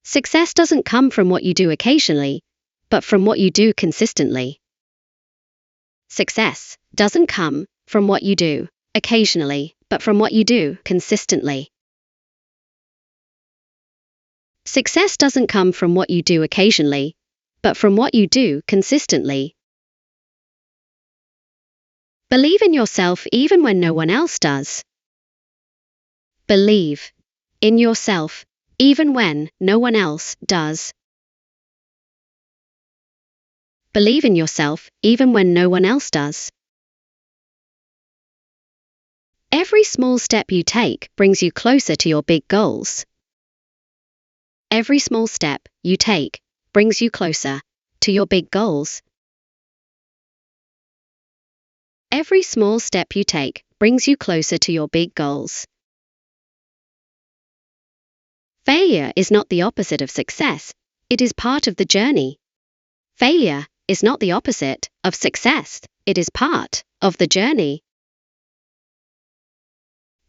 Success doesn't come from what you do occasionally, but from what you do consistently. Success doesn't come from what you do occasionally, but from what you do consistently. Success doesn't come from what you do occasionally, but from what you do consistently. Believe in yourself even when no one else does. Believe in yourself even when no one else does. Believe in yourself even when no one else does. Every small step you take brings you closer to your big goals. Every small step you take brings you closer to your big goals. Every small step you take brings you closer to your big goals. Failure is not the opposite of success, it is part of the journey. Failure is not the opposite of success, it is part of the journey.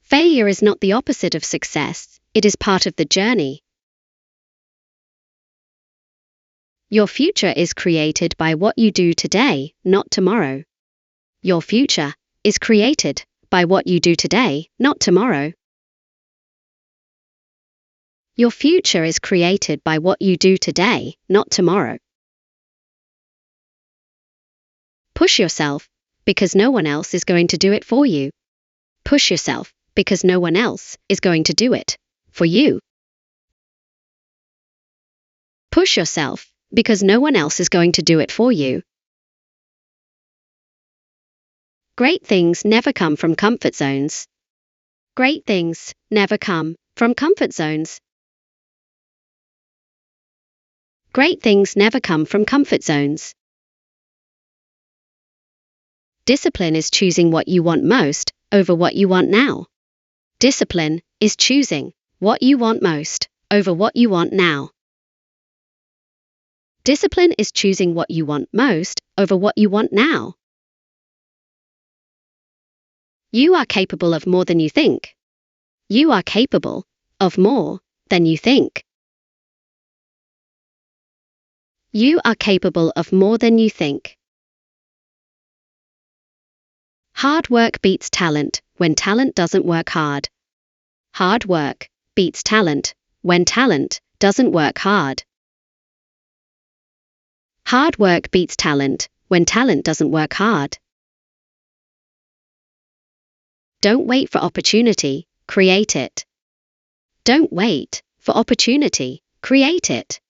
Failure is not the opposite of success, it is part of the journey. Your future is created by what you do today, not tomorrow. Your future is created by what you do today, not tomorrow. Your future is created by what you do today, not tomorrow. Push yourself, because no one else is going to do it for you. Push yourself, because no one else is going to do it for you. Push yourself, because no one else is going to do it for you. Great things never come from comfort zones. Great things never come from comfort zones. Great things never come from comfort zones. Discipline is choosing what you want most over what you want now. Discipline is choosing what you want most over what you want now. Discipline is choosing what you want most over what you want now. You are capable of more than you think. You are capable of more than you think. You are capable of more than you think. Hard work beats talent when talent doesn't work hard. Hard work beats talent when talent doesn't work hard. Hard work beats talent when talent doesn't work hard. Don't wait for opportunity, create it. Don't wait for opportunity, create it.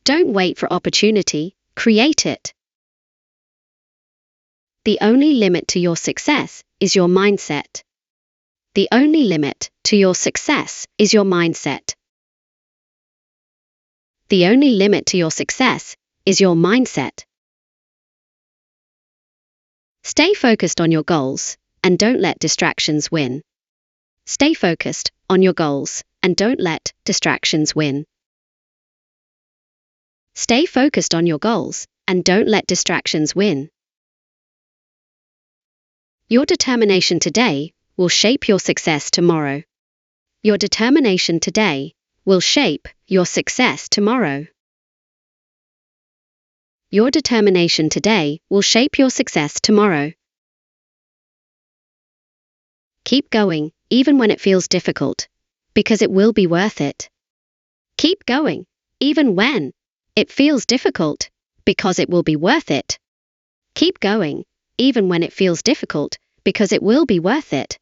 Don't wait for opportunity, create it. The only limit to your success is your mindset. The only limit to your success is your mindset. The only limit to your success is your mindset. Stay focused on your goals and don't let distractions win. Stay focused on your goals and don't let distractions win. Stay focused on your goals and don't let distractions win. Your determination today will shape your success tomorrow. Your determination today will shape your success tomorrow. Your determination today will shape your success tomorrow. Keep going, even when it feels difficult, because it will be worth it. Keep going, even when it feels difficult, because it will be worth it. Keep going, even when it feels difficult, because it will be worth it.